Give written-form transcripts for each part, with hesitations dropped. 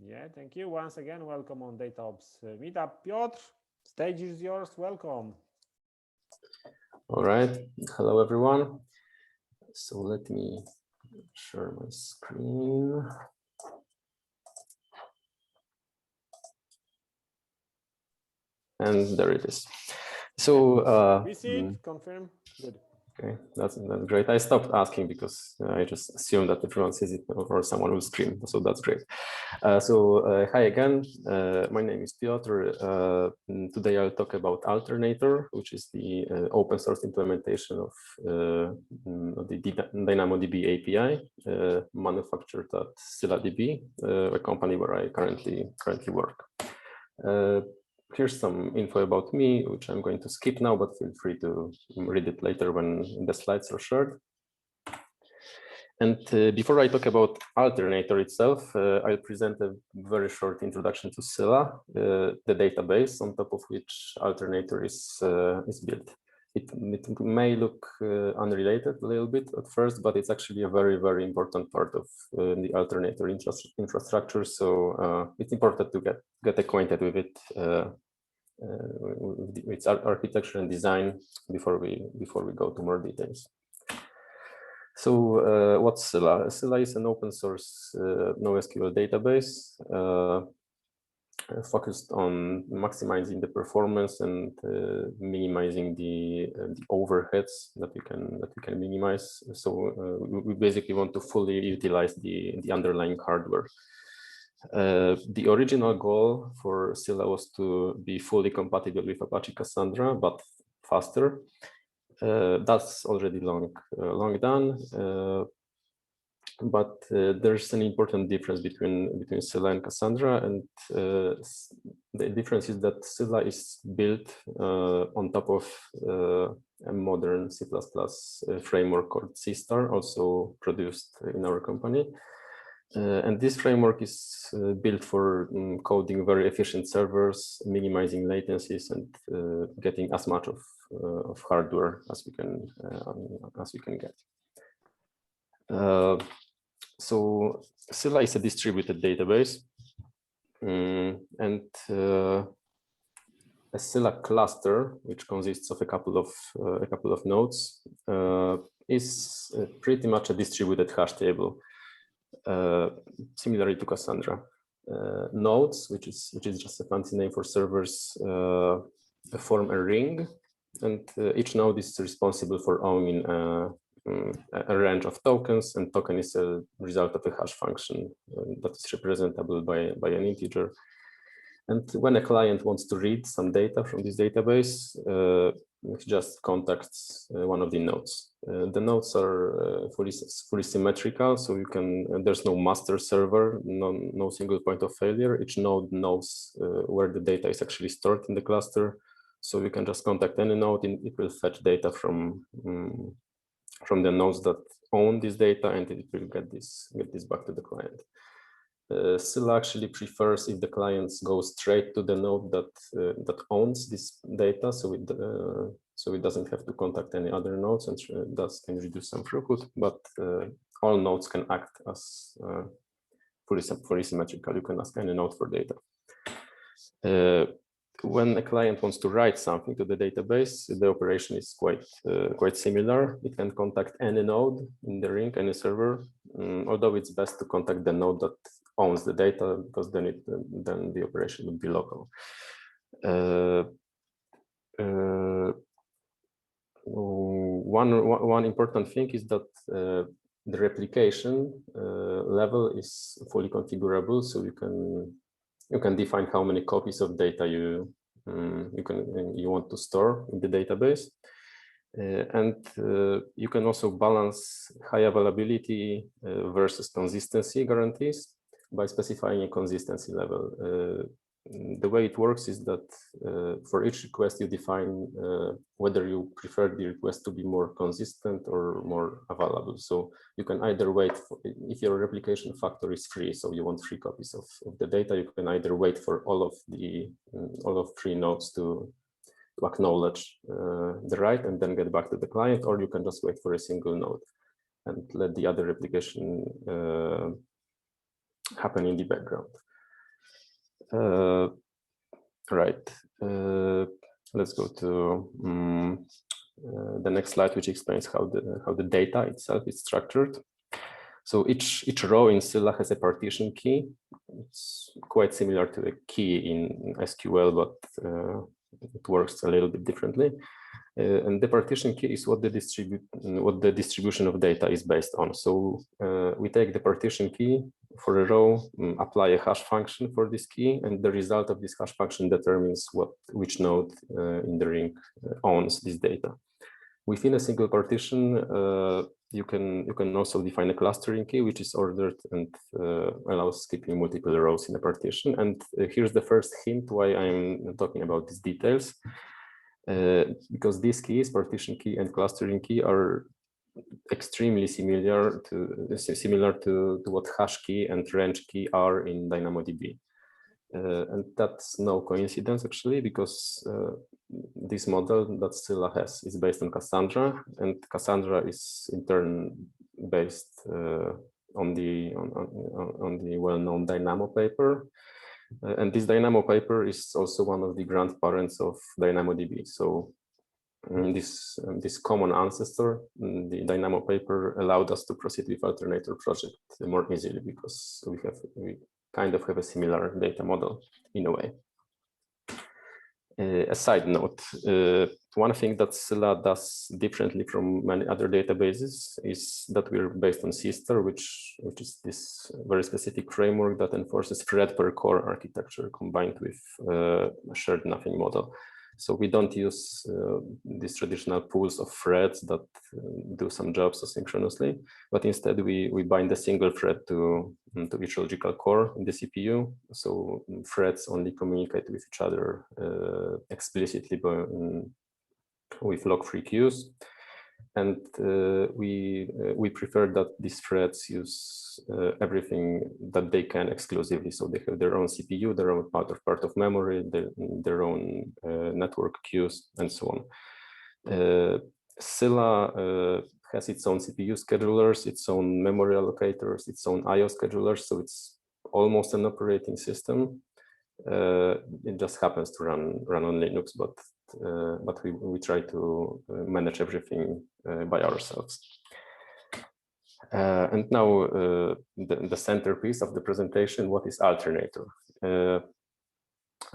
Yeah, thank you. Once again, welcome on DataOps Meetup. Piotr, stage is yours. Welcome. All right. Hello, everyone. So let me share my screen. And there it is. So we see it, confirm. Good. Okay, that's great. I stopped asking because I just assume that everyone sees it or someone will scream. So that's great. Hi again. My name is Piotr. Today I'll talk about Alternator, which is the open source implementation of the DynamoDB API manufactured at ZelaDB, a company where I currently work. Here's some info about me, which I'm going to skip now, but feel free to read it later when the slides are shared. And before I talk about Alternator itself, I'll present a very short introduction to Zela, the database on top of which Alternator is built. It may look unrelated a little bit at first, but it's actually a very, very important part of the Alternator infrastructure. So it's important to get acquainted with it, with its architecture and design before we go to more details. So what's Zela? Zela is an open source NoSQL database focused on maximizing the performance and minimizing the overheads that we can minimize. So we basically want to fully utilize the underlying hardware. The original goal for Zela was to be fully compatible with Apache Cassandra, but faster. That's already long done. But there's an important difference between Zela and Cassandra, and the difference is that Zela is built on top of a modern C++ framework called C*, also produced in our company. And this framework is built for coding very efficient servers, minimizing latencies, and getting as much of hardware as we can get. So Zela is a distributed database, and a Zela cluster, which consists of a couple of nodes, is pretty much a distributed hash table. Similarly to Cassandra. Nodes, which is just a fancy name for servers, form a ring, and each node is responsible for owning a range of tokens, and token is a result of a hash function that is representable by an integer. And when a client wants to read some data from this database, it just contacts one of the nodes. The nodes are fully symmetrical, so you can. There's no master server, no single point of failure. Each node knows where the data is actually stored in the cluster, so you can just contact any node, and it will fetch data from the nodes that own this data, and it will get this back to the client. Zela actually prefers if the clients go straight to the node that owns this data, so it doesn't have to contact any other nodes, and thus can reduce some throughput. But all nodes can act as fully symmetrical. You can ask any node for data. When a client wants to write something to the database, the operation is quite similar. It can contact any node in the ring, any server, although it's best to contact the node that owns the data, because then the operation would be local. One important thing is that the replication level is fully configurable, so you can define how many copies of data you want to store in the database, and you can also balance high availability versus consistency guarantees by specifying a consistency level. The way it works is that for each request you define whether you prefer the request to be more consistent or more available. So you can either wait if your replication factor is free, so you want 3 copies of the data, you can either wait for all of 3 nodes to acknowledge the write and then get back to the client, or you can just wait for a single node and let the other replication happen in the background. Right. Let's go to the next slide, which explains how the data itself is structured. So each row in Zela has a partition key. It's quite similar to a key in SQL, but it works a little bit differently. And the partition key is what the distribution of data is based on. So we take the partition key for a row, apply a hash function for this key, and the result of this hash function determines which node in the ring owns this data. Within a single partition, you can also define a clustering key, which is ordered and allows skipping multiple rows in a partition. And here's the first hint why I'm talking about these details. Because these keys, partition key and clustering key, are extremely similar to what hash key and range key are in DynamoDB. And that's no coincidence, actually, because this model that Zela has is based on Cassandra, and Cassandra is in turn based on the well-known Dynamo paper. And this Dynamo paper is also one of the grandparents of DynamoDB. So this common ancestor, the Dynamo paper, allowed us to proceed with Alternator project more easily because we kind of have a similar data model in a way. A side note, one thing that Zela does differently from many other databases is that we're based on Sister, which is this very specific framework that enforces thread per core architecture combined with a shared nothing model. So we don't use these traditional pools of threads that do some jobs asynchronously, but instead we bind a single thread to each logical core in the CPU. So threads only communicate with each other explicitly with log-free queues. And we prefer that these threads use everything that they can exclusively. So they have their own CPU, their own part of memory, their own network queues, and so on. Zela has its own CPU schedulers, its own memory allocators, its own IO schedulers. So it's almost an operating system. It just happens to run on Linux, but we try to manage everything by ourselves. And now the centerpiece of the presentation, what is Alternator?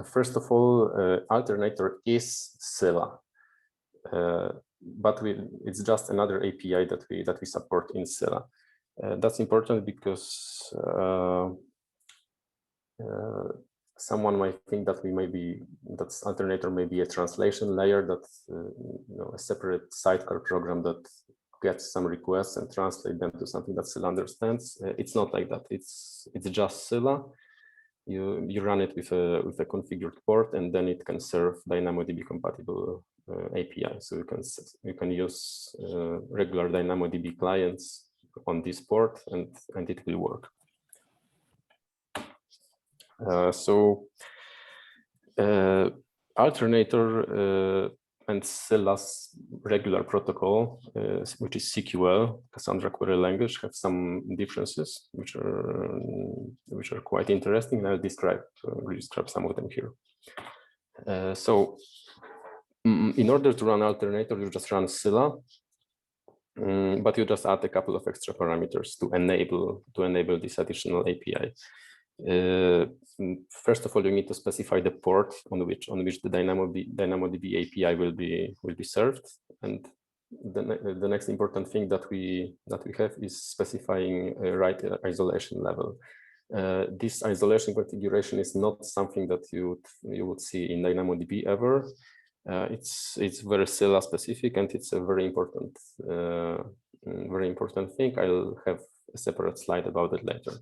First of all, Alternator is Zela, but it's just another API that we support in Zela. That's important because someone might think that Alternator may be a translation layer, that's a separate sidecar program that gets some requests and translate them to something that Zela understands. It's not like that. It's just Zela. You run it with a configured port, and then it can serve DynamoDB compatible API. So you can use regular DynamoDB clients on this port, and it will work. Alternator and Zela's regular protocol, which is CQL, Cassandra Query Language, have some differences which are quite interesting, and I'll describe some of them here. In order to run Alternator, you just run Zela, but you just add a couple of extra parameters to enable this additional API. First of all, you need to specify the port on which the DynamoDB API will be served, and the next important thing that we have is specifying a write isolation level. This isolation configuration is not something that you would see in DynamoDB ever. It's very Zela specific, and it's a very important thing. I'll have a separate slide about it later.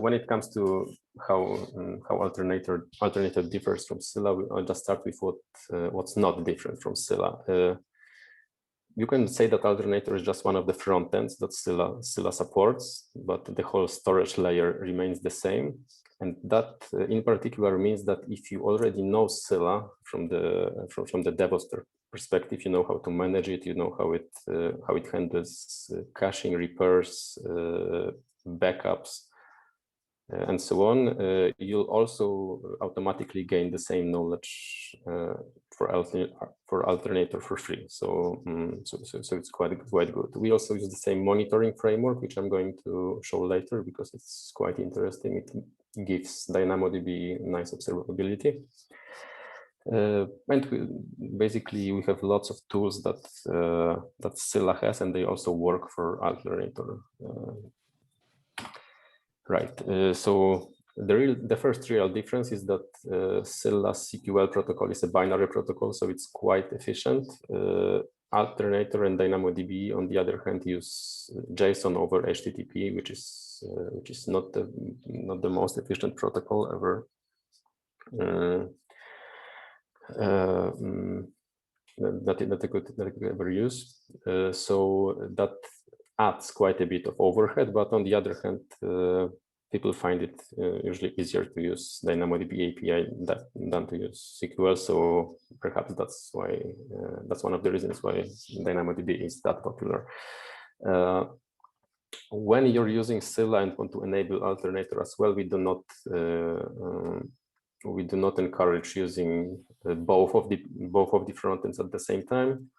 When it comes to how Alternator differs from Zela, I'll just start with what's not different from Zela. You can say that Alternator is just one of the front ends that Zela supports, but the whole storage layer remains the same. And that in particular means that if you already know Zela from the DevOps perspective, you know how to manage it, you know how it handles caching, repairs, backups. and so on, you'll also automatically gain the same knowledge for Alternator for free. So, so it's quite good. We also use the same monitoring framework, which I'm going to show later because it's quite interesting. It gives DynamoDB nice observability. And basically we have lots of tools that that Zela has, and they also work for Alternator. Right. So the first real difference is that Zela's CQL protocol is a binary protocol, so it's quite efficient. Alternator and DynamoDB, on the other hand, use JSON over HTTP, which is not the most efficient protocol ever. That I could ever use. So that adds quite a bit of overhead, but on the other hand, people find it usually easier to use DynamoDB API than to use SQL. So perhaps that's why that's one of the reasons why DynamoDB is that popular. When you're using Zela and want to enable Alternator as well, we do not encourage using both of the frontends at the same time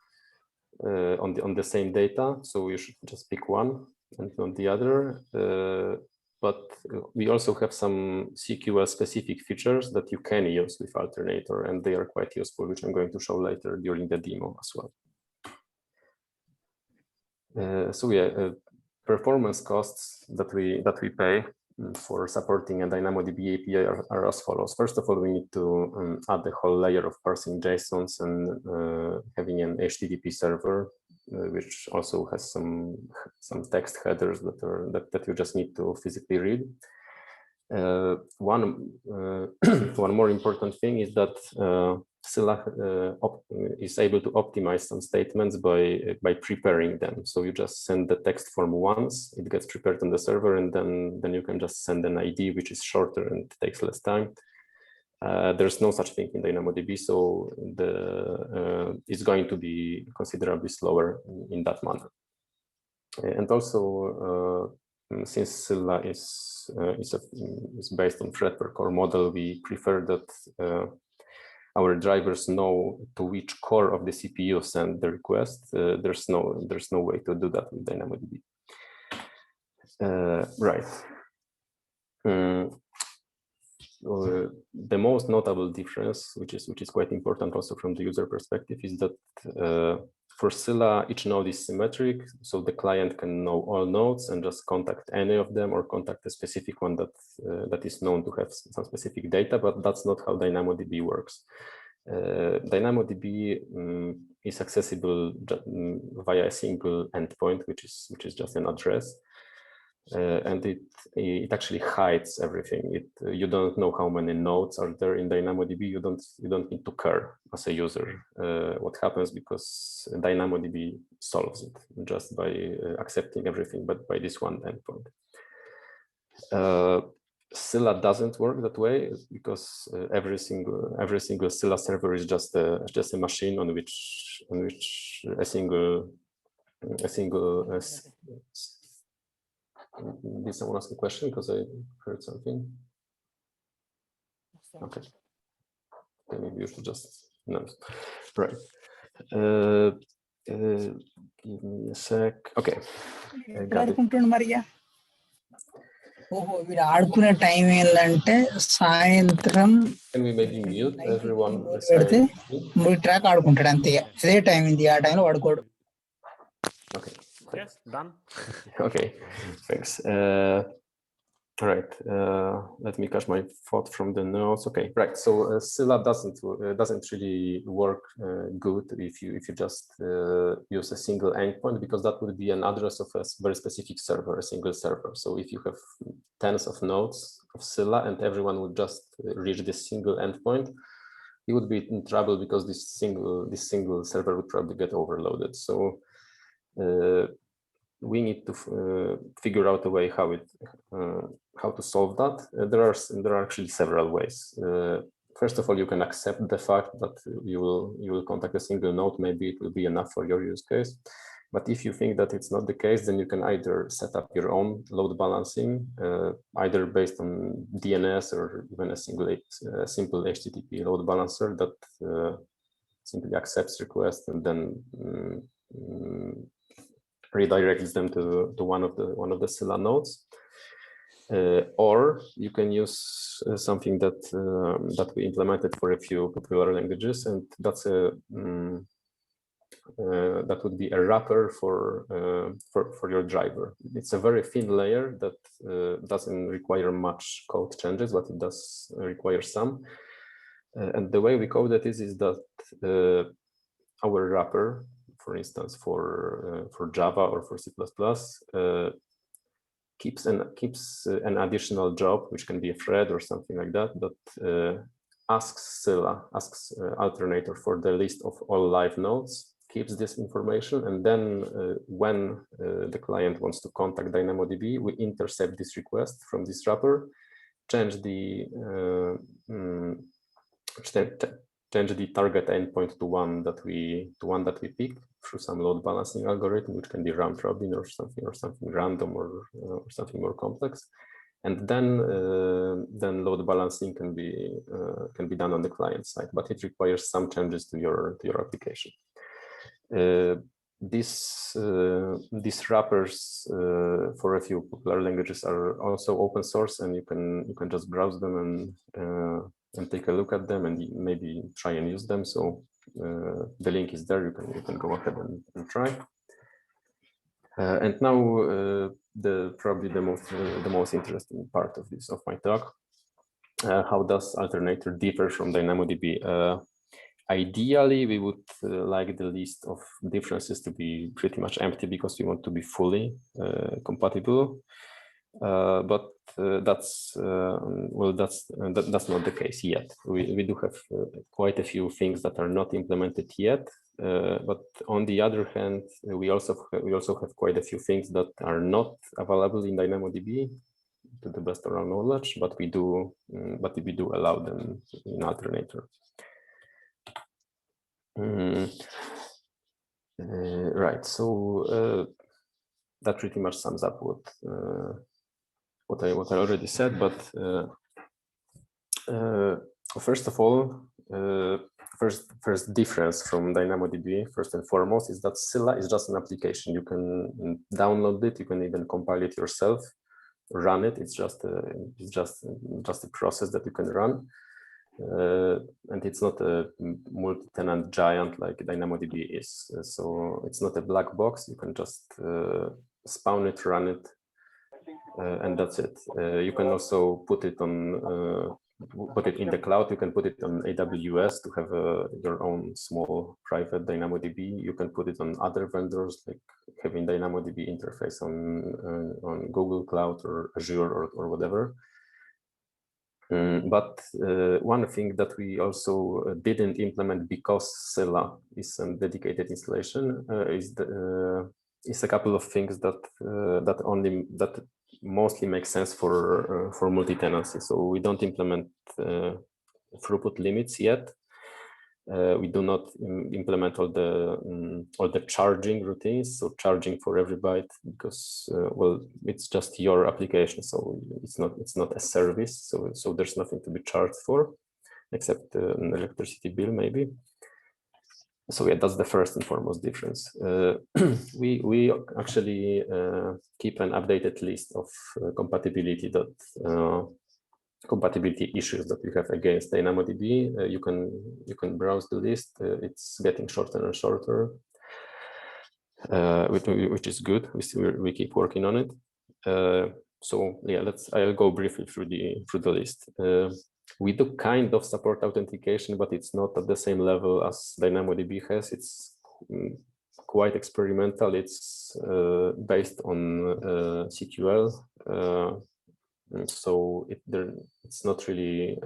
on the same data. So you should just pick one and not the other. But we also have some SQL specific features that you can use with Alternator, and they are quite useful, which I'm going to show later during the demo as well. So yeah, performance costs that we pay for supporting a DynamoDB API are as follows. First of all, we need to add a whole layer of parsing JSONs and having an HTTP server, which also has some text headers that you just need to physically read. One more important thing is that Zela is able to optimize some statements by preparing them. So you just send the text form once, it gets prepared on the server, and then you can just send an ID which is shorter and takes less time. There's no such thing in DynamoDB, so it's going to be considerably slower in that manner. And also, since Zela is based on thread per core model, we prefer that our drivers know to which core of the CPU send the request. There's no way to do that with DynamoDB. Right. The most notable difference, which is quite important also from the user perspective, is that for Zela, each node is symmetric, so the client can know all nodes and just contact any of them or contact a specific one that is known to have some specific data, but that's not how DynamoDB works. DynamoDB is accessible via a single endpoint, which is just an address. And it actually hides everything. You don't know how many nodes are there in DynamoDB. You don't need to care as a user what happens, because DynamoDB solves it just by accepting everything, but by this one endpoint. Zela doesn't work that way, because every single Zela server is just a machine on which a single did someone ask a question? Because I heard something. Okay. Maybe you should just no. Right. Give me a sec. Okay. Got it. Maria. వీడు ఆడుకునే time ఏంటంటే సాయంత్రం Can we maybe mute everyone? పెడితే 3 track ఆడుకుంటాడు అంతే. అదే time ఉంది, ఆ టైంలో వాడుకోడు. Okay. Yes, done. Okay, thanks. All right, let me catch my thought from the notes. Okay, right. So Zela doesn't really work good if you just use a single endpoint, because that would be an address of a very specific server, a single server. So if you have tens of nodes of Zela and everyone would just reach this single endpoint, you would be in trouble, because this single server would probably get overloaded. So we need to figure out a way how to solve that. There are actually several ways. First of all, you can accept the fact that you will contact a single node. Maybe it will be enough for your use case. But if you think that it's not the case, then you can either set up your own load balancing, either based on DNS or even a simple HTTP load balancer that simply accepts requests and then redirects them to one of the Zela nodes. Or you can use something that we implemented for a few popular languages, and that's that would be a wrapper for your driver. It's a very thin layer that doesn't require much code changes, but it does require some. And the way we code it is that our wrapper, for instance, for Java or for C++, keeps an additional job, which can be a thread or something like that, that asks Zela, asks Alternator for the list of all live nodes, keeps this information, and then when the client wants to contact DynamoDB, we intercept this request from this wrapper, change the target endpoint to one that we pick through some load balancing algorithm, which can be round robin or something random or something more complex, and then load balancing can be done on the client side, but it requires some changes to your application. These wrappers for a few popular languages are also open source, and you can just browse them and take a look at them and maybe try and use them. So the link is there. You can go ahead and try. And now probably the most interesting part of my talk. How does Alternator differ from DynamoDB? Ideally, we would like the list of differences to be pretty much empty because we want to be fully compatible. But that's not the case yet. We do have quite a few things that are not implemented yet. But on the other hand, we also have quite a few things that are not available in DynamoDB, to the best of our knowledge, but we do allow them in Alternator. Right. So that pretty much sums up what I already said. But first of all, first difference from DynamoDB, first and foremost, is that Zela is just an application. You can download it. You can even compile it yourself, run it. It's just a process that you can run. And it's not a multi-tenant giant like DynamoDB is. So it's not a black box. You can just spawn it, run it, and that's it. You can also put it in the cloud. You can put it on AWS to have your own small private DynamoDB. You can put it on other vendors, like having DynamoDB interface on Google Cloud or Azure or whatever. But one thing that we also didn't implement because Zela is a dedicated installation is a couple of things that mostly make sense for multi-tenancy. So we don't implement throughput limits yet. We do not implement all the charging routines, so charging for every byte, because well, it's just your application, so it's not a service, so there's nothing to be charged for, except an electricity bill maybe. So yeah, that's the first and foremost difference. We actually keep an updated list of compatibility issues that we have against DynamoDB. You can browse the list. It's getting shorter and shorter, which is good. We keep working on it. So yeah, I'll go briefly through the list. We do kind of support authentication, but it's not at the same level as DynamoDB has. It's quite experimental. It's based on SQL. So it's not really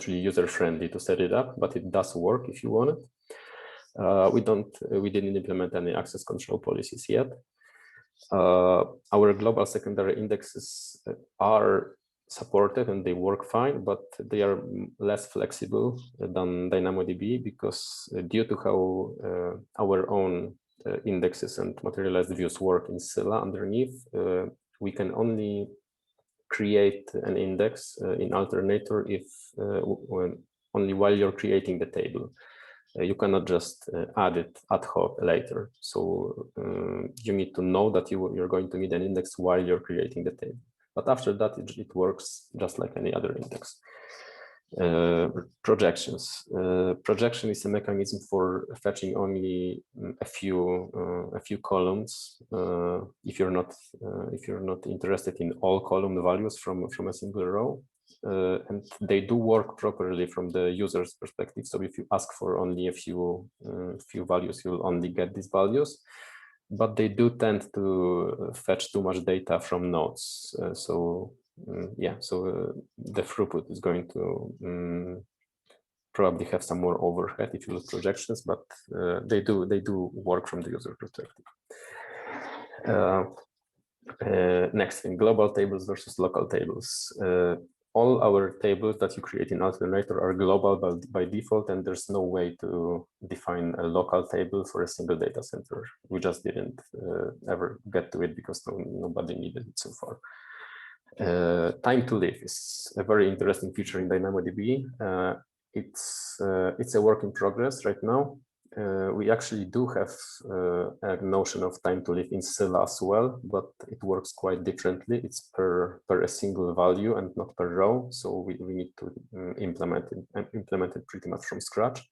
user friendly to set it up, but it does work if you want it. We didn't implement any access control policies yet. Our global secondary indexes are supported and they work fine, but they are less flexible than DynamoDB because due to how our own indexes and materialized views work in Zela underneath, we can only create an index in Alternator if only while you're creating the table. You cannot just add it ad hoc later. So you need to know that you're going to need an index while you're creating the table. But after that, it works just like any other index. Projections. Projection is a mechanism for fetching only a few columns. If you're not interested in all column values from a single row, and they do work properly from the user's perspective. So if you ask for only a few values, you'll only get these values. But they do tend to fetch too much data from nodes. The throughput is going to probably have some more overhead if you use projections, but they do work from the user perspective. Next thing, global tables versus local tables. All our tables that you create in Alternator are global by default, and there's no way to define a local table for a single data center. We just didn't ever get to it because nobody needed it so far. Time to live is a very interesting feature in DynamoDB. It's a work in progress right now. We actually do have a notion of time to live in Zela as well, but it works quite differently. It's per a single value and not per row. So we need to implement it pretty much from scratch.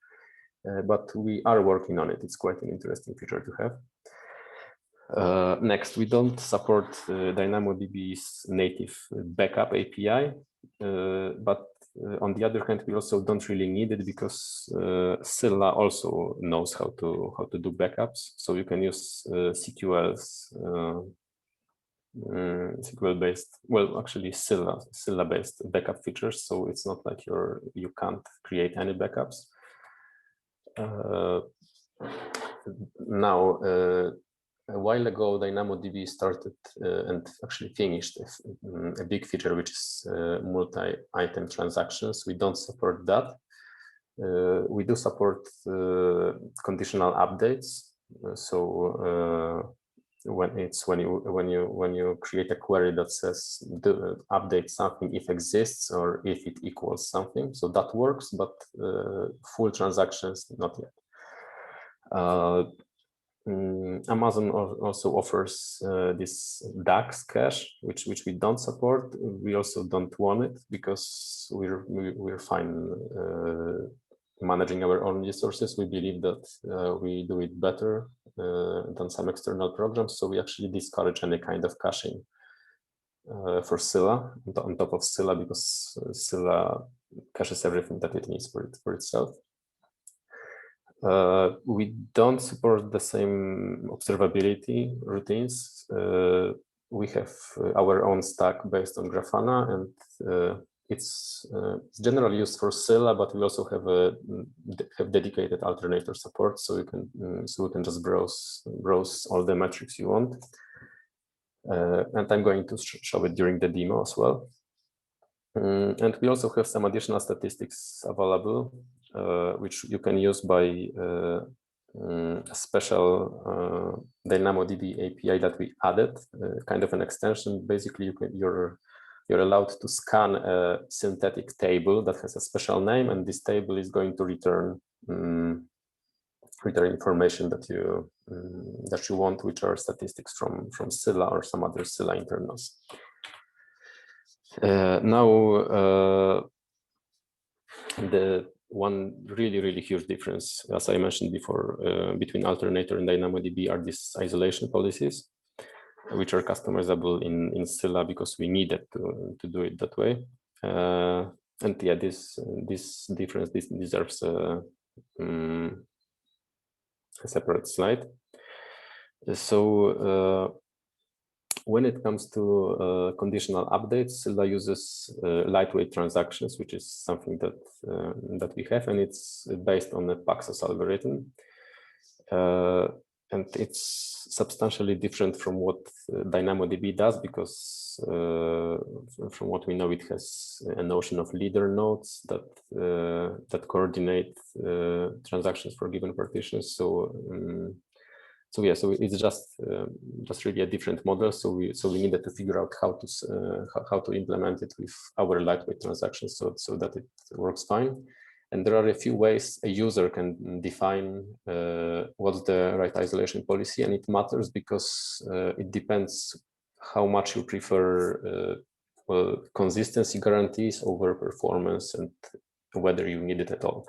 But we are working on it. It's quite an interesting feature to have. Next, we don't support DynamoDB's native backup API, but on the other hand, we also don't really need it because Zela also knows how to do backups. So you can use SQL-based, well, actually Zela-based backup features. So it's not like you can't create any backups. Now, a while ago, DynamoDB started and actually finished a big feature, which is multi-item transactions. We don't support that. We do support conditional updates. So when you create a query that says update something if exists or if it equals something, so that works, but full transactions not yet. Amazon also offers this DAX cache, which we don't support. We also don't want it because we're fine managing our own resources. We believe that we do it better than some external programs. So we actually discourage any kind of caching for Zela on top of Zela, because Zela caches everything that it needs for itself. We don't support the same observability routines. We have our own stack based on Grafana, and it's generally used for Zela, but we also have dedicated Alternator support, so we can just browse all the metrics you want. And I'm going to show it during the demo as well. And we also have some additional statistics available, which you can use by a special DynamoDB API that we added, kind of an extension. Basically, you're allowed to scan a synthetic table that has a special name, and this table is going to return information that you want, which are statistics from Zela or some other Zela internals. Now, the one really huge difference, as I mentioned before, between Alternator and DynamoDB are these isolation policies, which are customizable in Zela because we needed to do it that way. And yeah, this difference deserves a separate slide. So when it comes to conditional updates, Zela uses lightweight transactions, which is something that we have, and it's based on the Paxos algorithm. And it's substantially different from what DynamoDB does, because from what we know, it has a notion of leader nodes that coordinate transactions for given partitions. So So yeah, so it's just really a different model. So we needed to figure out how to implement it with our lightweight transactions so that it works fine. And there are a few ways a user can define what's the right isolation policy, and it matters because it depends how much you prefer well, consistency guarantees over performance and whether you need it at all.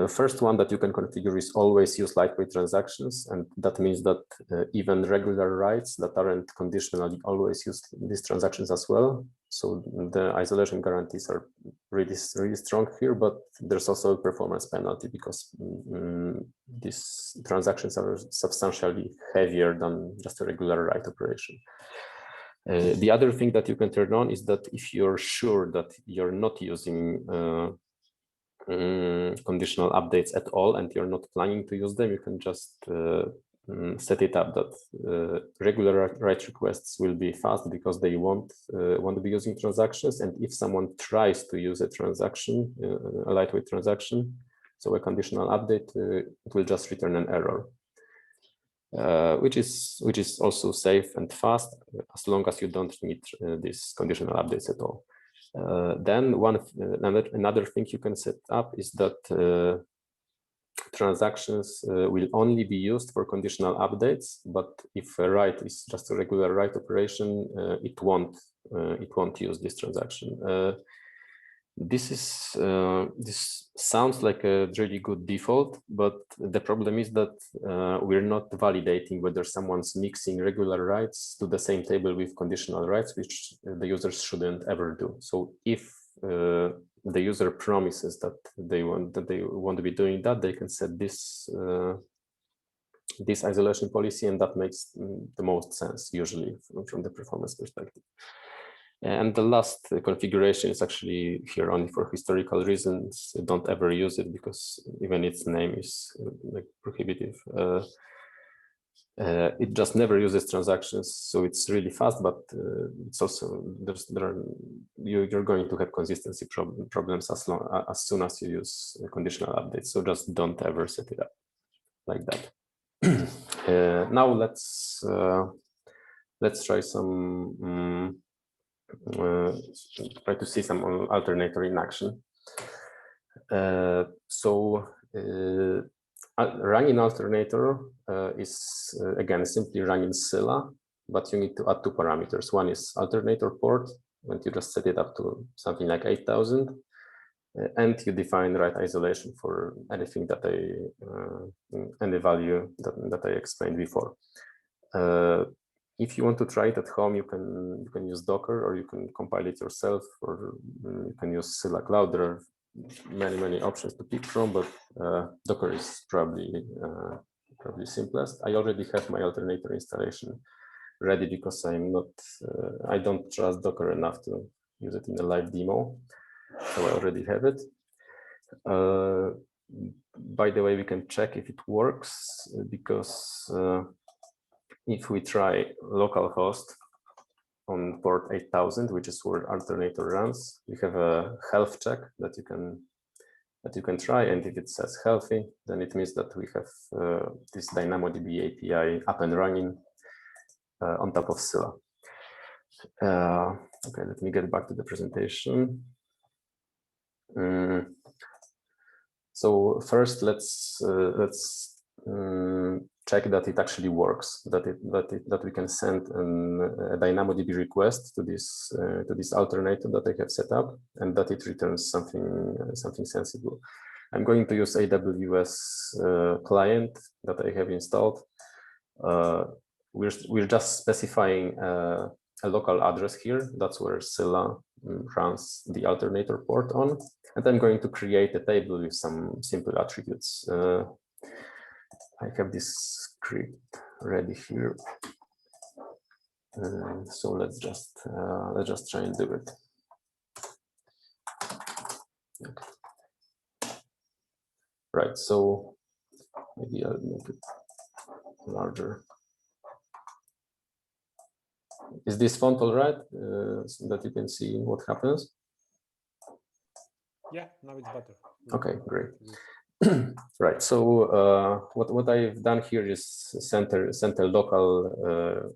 First one that you can configure is always use lightweight transactions, and that means that even regular writes that aren't conditional always use these transactions as well. So the isolation guarantees are really strong here, but there's also a performance penalty because these transactions are substantially heavier than just a regular write operation. The other thing that you can turn on is that if you're sure that you're not using conditional updates at all and you're not planning to use them, you can just set it up that regular write requests will be fast because they won't be using transactions. And if someone tries to use a transaction, a lightweight transaction, so a conditional update, it will just return an error, which is also safe and fast as long as you don't need these conditional updates at all. Then another thing you can set up is that transactions will only be used for conditional updates, but if a write is just a regular write operation, it won't use this transaction. This sounds like a really good default, but the problem is that we're not validating whether someone's mixing regular writes to the same table with conditional writes, which the users shouldn't ever do. So if the user promises that they want to be doing that, they can set this this isolation policy, and that makes the most sense usually from the performance perspective. And the last configuration is actually here only for historical reasons. Don't ever use it because even its name is like prohibitive. It just never uses transactions, so it's really fast, but it's also you're going to have consistency problems as soon as you use conditional updates. So just don't ever set it up like that. Now let's try some. Try to see some alternator in action. Running alternator is again simply running Zela, but you need to add two parameters. One is alternator port, and you just set it up to something like 8,000, and you define write isolation for anything that any value that I explained before. If you want to try it at home, you can use Docker, or you can compile it yourself, or you can use Zela Cloud. There are many options to pick from, but Docker is probably simplest. I already have my alternator installation ready because I don't trust Docker enough to use it in a live demo, so I already have it. By the way, we can check if it works because if we try localhost on port 8000, which is where Alternator runs, we have a health check that you can try, and if it says healthy, then it means that we have this DynamoDB API up and running on top of Zela. Okay, let me get back to the presentation. So first, let's check that it actually works, that we can send a DynamoDB request to this alternator that I have set up, and that it returns something sensible. I'm going to use AWS client that I have installed. We're just specifying a local address here. That's where Zela runs the alternator port on, and I'm going to create a table with some simple attributes. I have this script ready here, so let's just try and do it. Okay. Right, so maybe I'll make it larger. Is this font all right, so that you can see what happens? Yeah, now it's better. Okay, great. Right. So what I've done here is send a local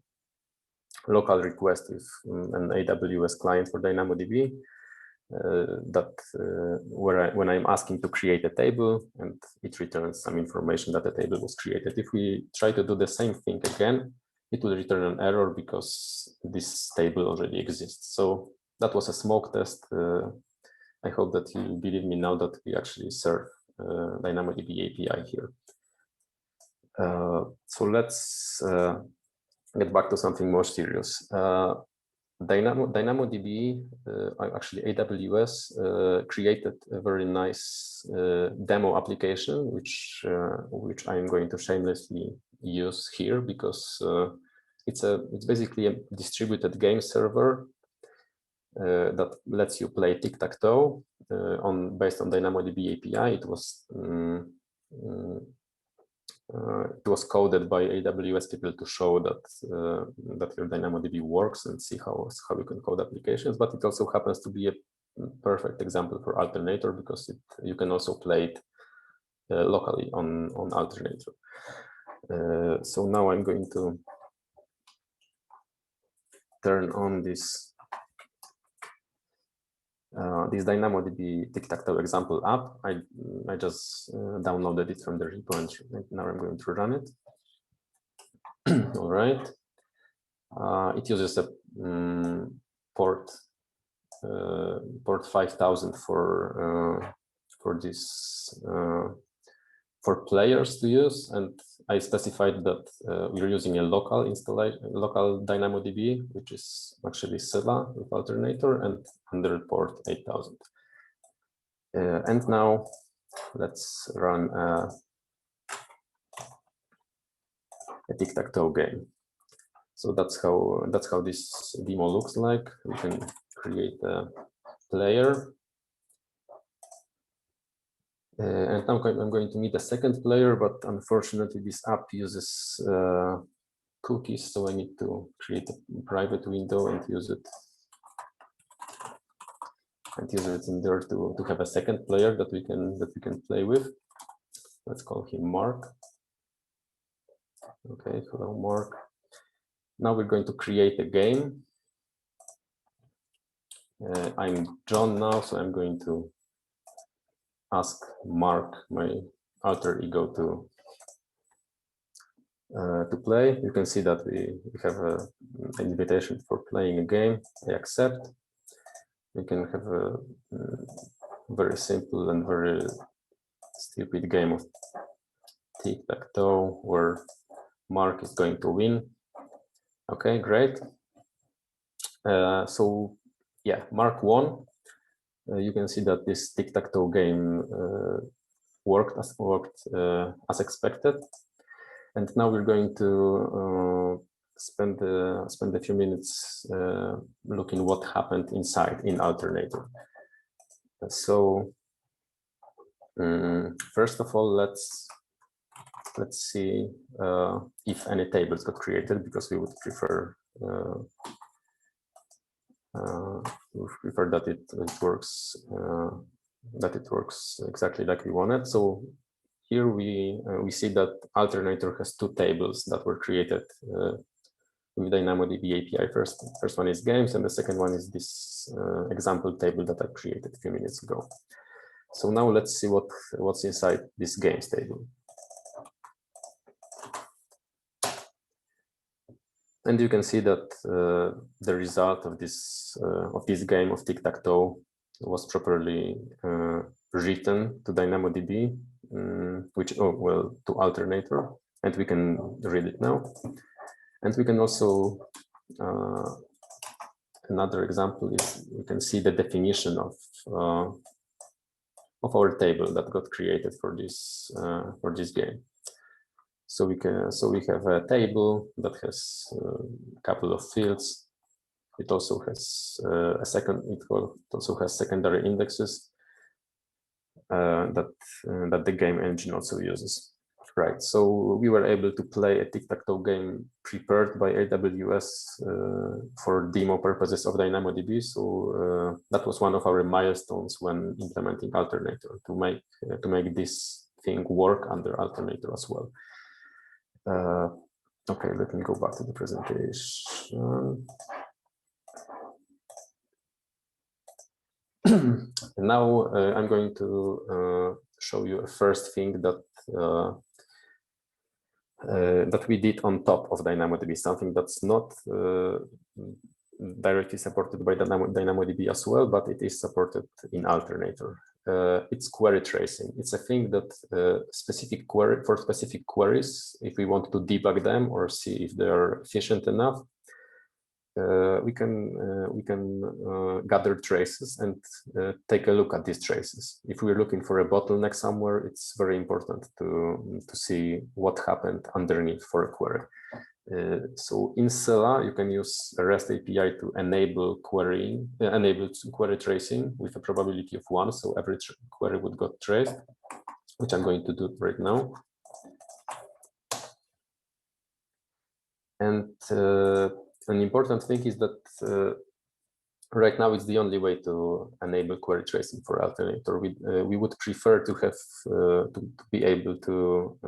request with an AWS client for DynamoDB. When I'm asking to create a table, and it returns some information that the table was created. If we try to do the same thing again, it will return an error because this table already exists. So that was a smoke test. I hope that you believe me now that we actually serve DynamoDB API here. So let's get back to something more serious. DynamoDB, actually AWS created a very nice demo application, which I'm going to shamelessly use here because it's basically a distributed game server that lets you play tic-tac-toe based on DynamoDB API. It was coded by AWS people to show that that your DynamoDB works and see how you can code applications. But it also happens to be a perfect example for Alternator because you can also play it locally on Alternator. So now I'm going to turn on this DynamoDB tic-tac-toe example app. I just downloaded it from the repo and now I'm going to run it. All right. It uses a port 5000 for this for players to use, and I specified that we're using a local DynamoDB, which is actually Zela with Alternator and under port 8000. And now let's run a tic-tac-toe game. So that's how this demo looks like. We can create a player. And now I'm going to meet a second player, but unfortunately this app uses cookies, so I need to create a private window and use it in there to have a second player that we can play with. Let's call him Mark. Okay, hello Mark. Now we're going to create a game. I'm John now, so I'm going to ask Mark, my alter ego, to play. You can see that we have an invitation for playing a game. I accept. We can have a very simple and very stupid game of tic-tac-toe where Mark is going to win. Okay, great. So yeah, Mark won. You can see that this tic-tac-toe game worked as expected, and now we're going to spend a few minutes looking what happened inside in Alternator. So first of all, let's see if any tables got created, because we would prefer that it works exactly like we wanted. So here we see that Alternator has two tables that were created with DynamoDB API. First one is games, and the second one is this example table that I created a few minutes ago. So now let's see what's inside this games table. And you can see that the result of this game of tic-tac-toe was properly written to DynamoDB, to Alternator, and we can read it now. And we can also, another example is we can see the definition of our table that got created for this game. So we have a table that has a couple of fields. It also has secondary indexes that the game engine also uses. Right. So we were able to play a tic-tac-toe game prepared by AWS for demo purposes of DynamoDB. So that was one of our milestones when implementing Alternator, to make this thing work under Alternator as well. Okay, let me go back to the presentation. Now I'm going to show you a first thing that that we did on top of DynamoDB, something that's not directly supported by DynamoDB as well, but it is supported in Alternator. It's query tracing. It's a thing that for specific queries, if we want to debug them or see if they are efficient enough, we can gather traces and take a look at these traces. If we're looking for a bottleneck somewhere, it's very important to see what happened underneath for a query. So in Zela, you can use a REST API to enable query tracing with a probability of 1. So every query would get traced, which I'm going to do right now. And an important thing is that right now it's the only way to enable query tracing for Alternator. We would prefer to have to be able to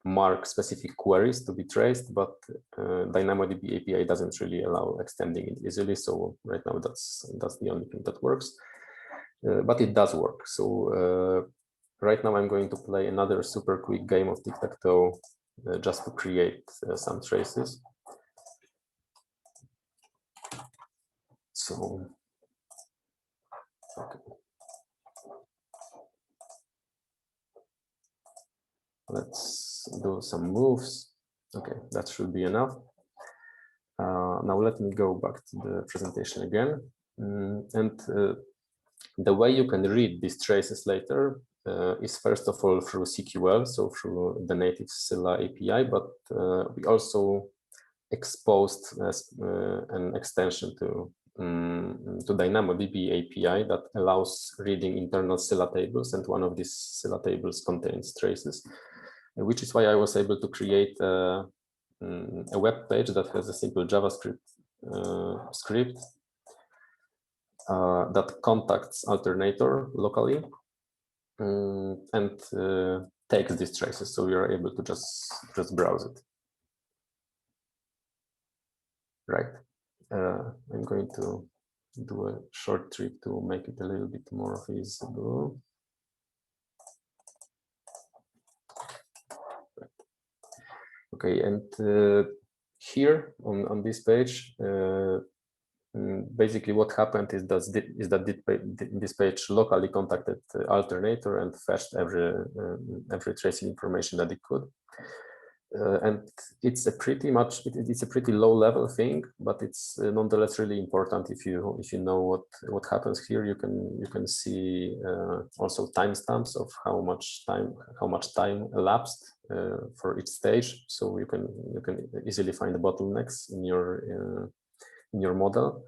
mark specific queries to be traced, but DynamoDB API doesn't really allow extending it easily. So right now that's the only thing that works, but it does work. So right now I'm going to play another super quick game of tic-tac-toe just to create some traces. So, okay. Let's do some moves. Okay, that should be enough. Now let me go back to the presentation again. And the way you can read these traces later is first of all through CQL, so through the native Zela API, but we also exposed an extension to DynamoDB API that allows reading internal Zela tables, and one of these Zela tables contains traces, which is why I was able to create a web page that has a simple JavaScript script that contacts Alternator locally and takes these traces, so we are able to just browse it. Right. I'm going to do a short trick to make it a little bit more visible. Okay, and here on this page, basically what happened is that this page locally contacted Alternator and fetched every tracing information that it could. And it's a pretty low level thing, but it's nonetheless really important. If you know what happens here, you can see also timestamps of how much time elapsed for each stage. So you can easily find the bottlenecks in your model.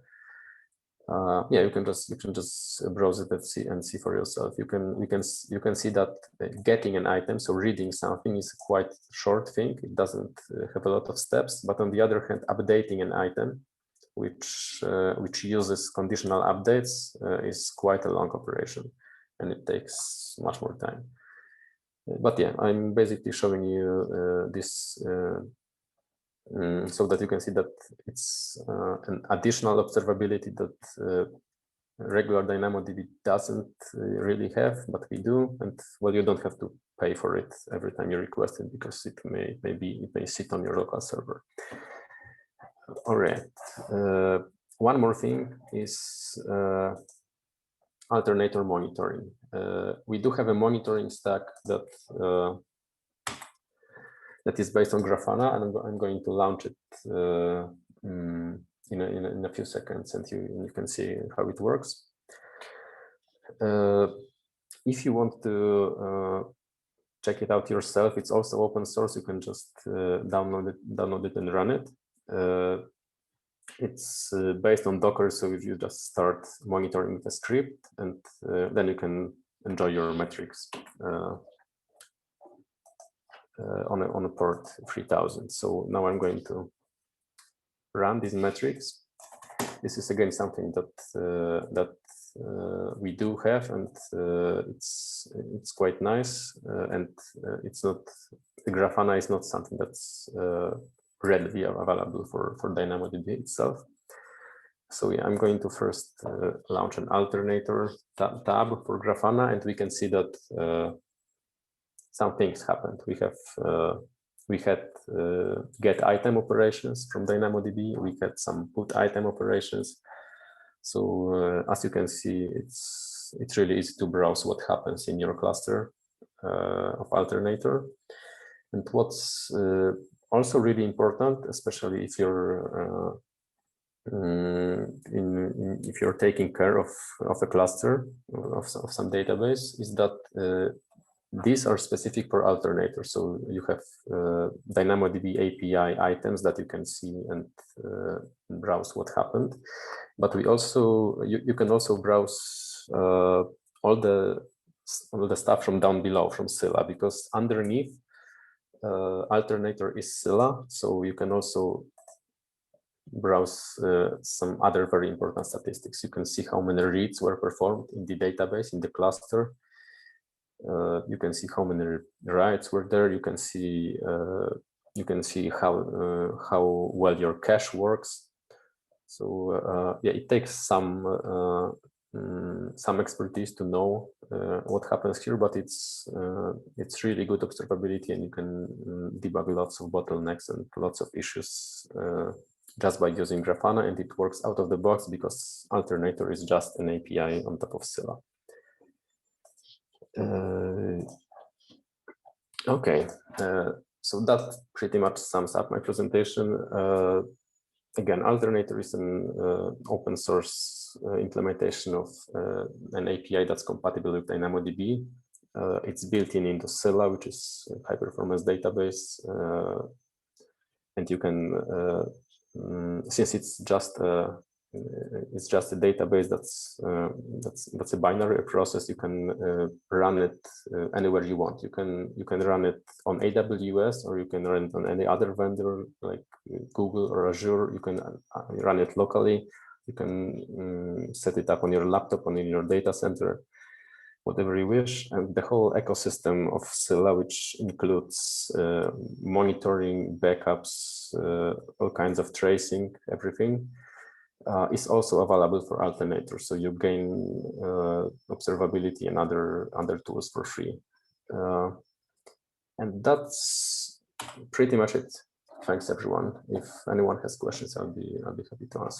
Yeah, you can just browse it and see for yourself. You can see that getting an item, so reading something, is a quite short thing. It doesn't have a lot of steps. But on the other hand, updating an item, which uses conditional updates, is quite a long operation, and it takes much more time. But yeah, I'm basically showing you this. So that you can see that it's an additional observability that regular DynamoDB doesn't really have, but we do. And well, you don't have to pay for it every time you request it, because it may sit on your local server. All right. One more thing is Alternator monitoring. We do have a monitoring stack that is based on Grafana, and I'm going to launch it in a few seconds, and you can see how it works. If you want to check it out yourself, it's also open source. You can just download it and run it. It's based on Docker, so if you just start monitoring the script, and then you can enjoy your metrics on a port 3000. So now I'm going to run these metrics. This is again something that we do have, and it's quite nice. And it's not, the Grafana is not something that's readily available for DynamoDB itself. So yeah, I'm going to first launch an Alternator tab for Grafana, and we can see that some things happened. We had get item operations from DynamoDB. We had some put item operations. So as you can see, it's really easy to browse what happens in your cluster of Alternator. And what's also really important, especially if you're if you're taking care of a cluster of some database, is that these are specific for Alternator. So you have DynamoDB API items that you can see and browse what happened. But we also, you can also browse all the stuff from down below, from Zela, because underneath Alternator is Zela. So you can also browse some other very important statistics. You can see how many reads were performed in the database, in the cluster. You can see how many writes were there. You can see how well your cache works. So yeah, it takes some expertise to know what happens here, but it's really good observability, and you can debug lots of bottlenecks and lots of issues just by using Grafana, and it works out of the box because Alternator is just an API on top of Zela. Okay, so that pretty much sums up my presentation. Again, Alternator is an open source implementation of an API that's compatible with DynamoDB. It's built into Zela, which is a high-performance database, and you can, since it's just a database that's a binary process, you can run it anywhere you want. You can run it on AWS, or you can run it on any other vendor like Google or Azure. You can run it locally. You can set it up on your laptop, on your data center, whatever you wish. And the whole ecosystem of Zela, which includes monitoring, backups, all kinds of tracing, everything, is also available for Alternator. So you gain observability and other tools for free. And that's pretty much it. Thanks, everyone. If anyone has questions, I'll be happy to answer.